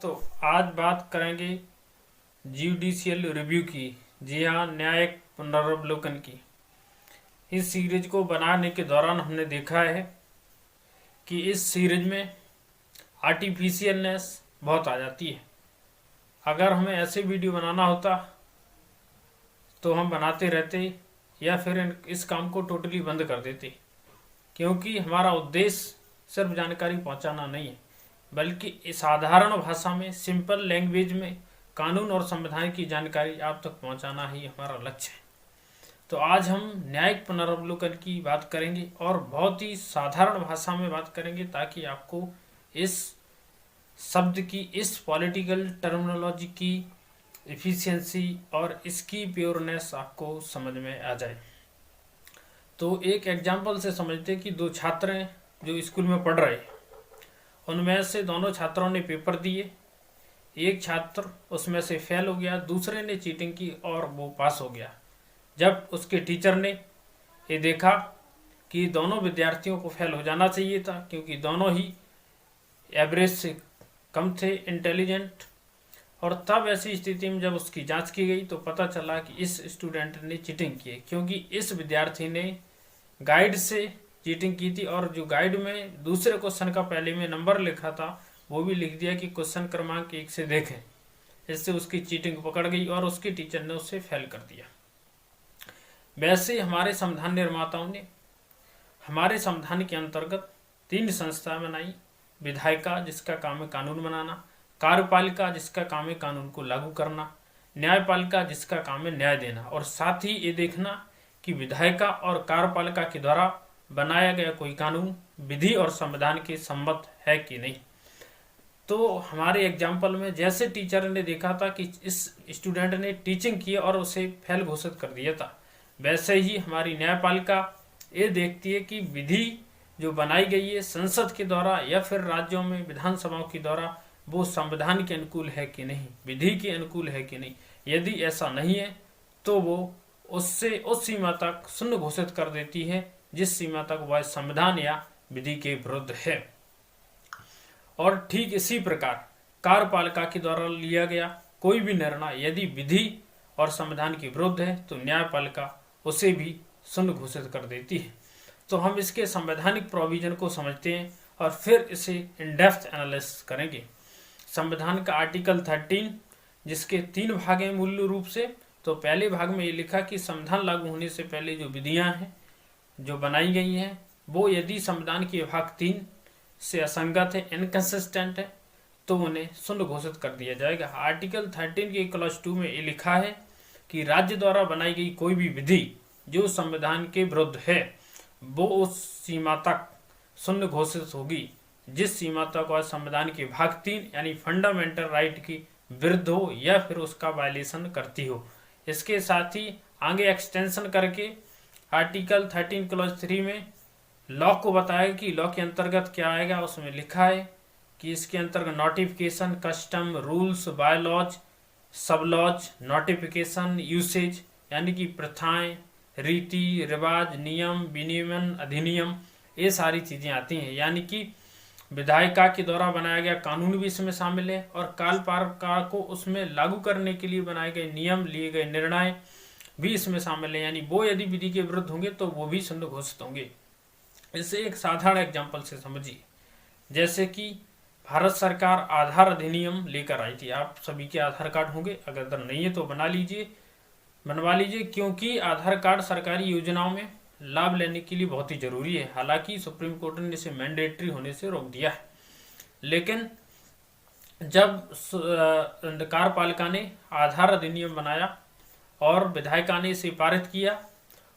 तो आज बात करेंगे जुडिशियल रिव्यू की। जी हाँ, न्यायिक पुनरावलोकन की। इस सीरीज को बनाने के दौरान हमने देखा है कि इस सीरीज में आर्टिफिशियलनेस बहुत आ जाती है। अगर हमें ऐसे वीडियो बनाना होता तो हम बनाते रहते या फिर इस काम को टोटली बंद कर देते, क्योंकि हमारा उद्देश्य सिर्फ जानकारी पहुंचाना नहीं है, बल्कि साधारण भाषा में, सिंपल लैंग्वेज में कानून और संविधान की जानकारी आप तक पहुंचाना ही हमारा लक्ष्य है। तो आज हम न्यायिक पुनरावलोकन की बात करेंगे और बहुत ही साधारण भाषा में बात करेंगे, ताकि आपको इस शब्द की, इस पॉलिटिकल टर्मिनोलॉजी की एफिशिएंसी और इसकी प्योरनेस आपको समझ में आ जाए। तो एक एग्जाम्पल से समझते कि दो छात्र हैं जो स्कूल में पढ़ रहे, उनमें से दोनों छात्रों ने पेपर दिए। एक छात्र उसमें से फेल हो गया, दूसरे ने चीटिंग की और वो पास हो गया। जब उसके टीचर ने ये देखा कि दोनों विद्यार्थियों को फेल हो जाना चाहिए था, क्योंकि दोनों ही एवरेज से कम थे, इंटेलिजेंट, और तब ऐसी स्थिति में जब उसकी जांच की गई तो पता चला कि इस स्टूडेंट ने चीटिंग की है, क्योंकि इस विद्यार्थी ने गाइड से चीटिंग की थी और जो गाइड में दूसरे क्वेश्चन का पहले में नंबर लिखा था वो भी लिख दिया कि क्वेश्चन क्रमांक 1 से देखें। इससे उसकी चीटिंग पकड़ गई और उसके टीचर ने उसे फेल कर दिया। वैसे हमारे संविधान निर्माताओं ने हमारे संविधान के अंतर्गत 3 संस्थाएं बनाई। विधायिका, जिसका काम है कानून बनाना; कार्यपालिका, जिसका काम है कानून को लागू करना; न्यायपालिका, जिसका काम है न्याय देना। और साथ ही ये देखना कि विधायिका और कार्यपालिका के द्वारा बनाया गया कोई कानून विधि और संविधान के सम्मत है कि नहीं। तो हमारे एग्जाम्पल में जैसे टीचर ने देखा था कि इस स्टूडेंट ने टीचिंग की और उसे फेल घोषित कर दिया था, वैसे ही हमारी न्यायपालिका ये देखती है कि विधि जो बनाई गई है संसद के द्वारा या फिर राज्यों में विधानसभाओं के द्वारा वो संविधान के अनुकूल है कि नहीं, विधि के अनुकूल है कि नहीं। यदि ऐसा नहीं है तो वो उससे उस सीमा तक शून्य घोषित कर देती है जिस सीमा तक वह संविधान या विधि के विरुद्ध है। और ठीक इसी प्रकार कार्यपालिका के द्वारा लिया गया कोई भी निर्णय यदि विधि और संविधान के विरुद्ध है तो न्यायपालिका उसे भी शून्य घोषित कर देती है। तो हम इसके संवैधानिक प्रोविजन को समझते हैं और फिर इसे इन डेप्थ एनालिसिस करेंगे। संविधान का आर्टिकल 13, जिसके 3 भाग हैं मूल रूप से। तो पहले भाग में ये लिखा कि संविधान लागू होने से पहले जो विधियां हैं जो बनाई गई हैं वो यदि संविधान के भाग 3 से असंगत है, इनकंसिस्टेंट है, तो उन्हें शून्य घोषित कर दिया जाएगा। आर्टिकल 13 के क्लॉज 2 में ये लिखा है कि राज्य द्वारा बनाई गई कोई भी विधि जो संविधान के विरुद्ध है वो उस सीमा तक शून्य घोषित होगी जिस सीमा तक वह संविधान के भाग 3 यानी फंडामेंटल राइट की विरुद्ध हो या फिर उसका वायलेशन करती हो। इसके साथ ही आगे एक्सटेंशन करके आर्टिकल 13 क्लॉज 3 में लॉ को बताया कि लॉ के अंतर्गत क्या आएगा। उसमें लिखा है कि इसके अंतर्गत नोटिफिकेशन, कस्टम, रूल्स, बायलॉज, सब लॉज, नोटिफिकेशन, यूसेज यानी कि प्रथाएं, रीति रिवाज, नियम, विनियमन, अधिनियम, ये सारी चीजें आती हैं। यानी कि विधायिका के द्वारा बनाया गया कानून भी इसमें शामिल है और कार्यपालिका को उसमें लागू करने के लिए बनाए गए नियम, लिए गए निर्णय भी इसमें शामिल है। यानी वो यदि विधि के विरुद्ध होंगे तो वो भी शून्य घोषित होंगे। इसे एक साधारण एग्जाम्पल से समझिए। जैसे कि भारत सरकार आधार अधिनियम लेकर आई थी। आप सभी के आधार कार्ड होंगे, अगर नहीं है तो बनवा लीजिए, क्योंकि आधार कार्ड सरकारी योजनाओं में लाभ लेने के लिए बहुत ही जरूरी है। हालांकि सुप्रीम कोर्ट ने इसे मैंडेटरी होने से रोक दिया है, लेकिन जब कार्यपालिका ने आधार अधिनियम बनाया और विधायिका ने इसे पारित किया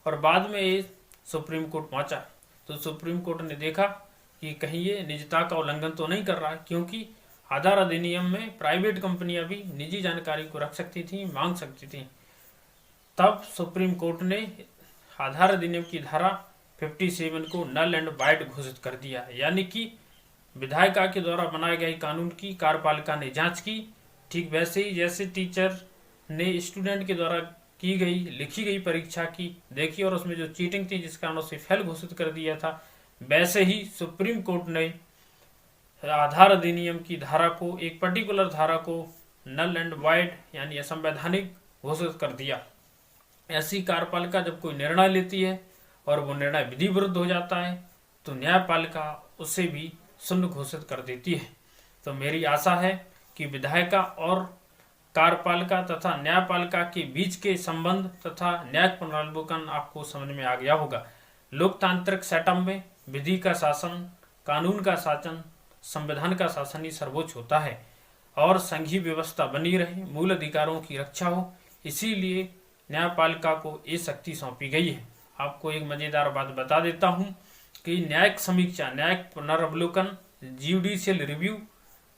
और बाद में ये सुप्रीम कोर्ट पहुंचा, तो सुप्रीम कोर्ट ने देखा कि कहीं ये निजता का उल्लंघन तो नहीं कर रहा है, क्योंकि आधार अधिनियम में प्राइवेट कंपनियां भी निजी जानकारी को रख सकती थी, मांग सकती थी। तब सुप्रीम कोर्ट ने आधार अधिनियम की धारा 57 को नल एंड वाइड घोषित कर दिया। यानी कि विधायिका के द्वारा बनाए गए कानून की कार्यपालिका ने जांच की, ठीक वैसे ही जैसे टीचर ने स्टूडेंट के द्वारा की गई लिखी गई परीक्षा की देखी और उसमें जो चीटिंग थी जिस कारण उसे फेल घोषित कर दिया था, वैसे ही सुप्रीम कोर्ट ने आधार अधिनियम की धारा को, एक पर्टिकुलर धारा को नल एंड वाइड यानी असंवैधानिक घोषित कर दिया। ऐसी कार्यपालिका जब कोई निर्णय लेती है और वो निर्णय विधि विरुद्ध हो जाता है तो न्यायपालिका उसे भी शून्य घोषित कर देती है। तो मेरी आशा है कि विधायिका और कार्यपालिका तथा न्यायपालिका के बीच के संबंध तथा न्यायिक पुनरावलोकन आपको समझ में आ गया होगा। लोकतांत्रिक सेटअप में विधि का शासन, कानून का शासन, संविधान का शासन ही सर्वोच्च होता है और संघीय व्यवस्था बनी रहे, मूल अधिकारों की रक्षा हो, इसीलिए न्यायपालिका को ये शक्ति सौंपी गई है। आपको एक मजेदार बात बता देता हूँ कि न्यायिक समीक्षा, न्यायिक पुनरावलोकन, ज्यूडिशियल रिव्यू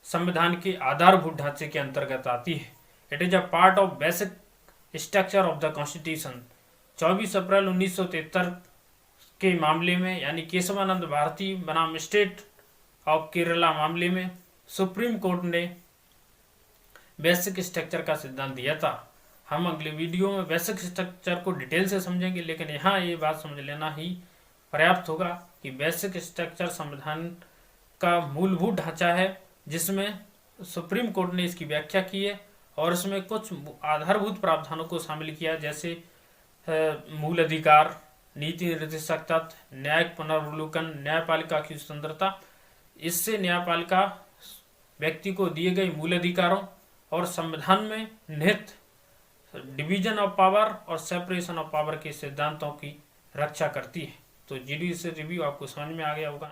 संविधान के आधारभूत ढांचे के अंतर्गत आती है। It is a part of basic structure of the constitution. 24 अप्रैल 1973 के मामले में यानी केशवानंद भारती बनाम स्टेट ऑफ केरला मामले में सुप्रीम कोर्ट ने बेसिक स्ट्रक्चर का सिद्धांत दिया था। हम अगले वीडियो में बेसिक स्ट्रक्चर को डिटेल से समझेंगे, लेकिन यहाँ ये बात समझ लेना ही पर्याप्त होगा कि बेसिक स्ट्रक्चर संविधान का मूलभूत ढांचा है जिसमें सुप्रीम कोर्ट ने इसकी व्याख्या की है और इसमें कुछ आधारभूत प्रावधानों को शामिल किया, जैसे मूल अधिकार, नीति निर्देशक तत्व, न्यायिक पुनरावलोकन, न्यायपालिका की स्वतंत्रता। इससे न्यायपालिका व्यक्ति को दिए गए मूल अधिकारों और संविधान में निहित डिवीजन ऑफ पावर और सेपरेशन ऑफ पावर के सिद्धांतों की रक्षा करती है। तो जुडिशियल रिव्यू आपको समझ में आ गया होगा।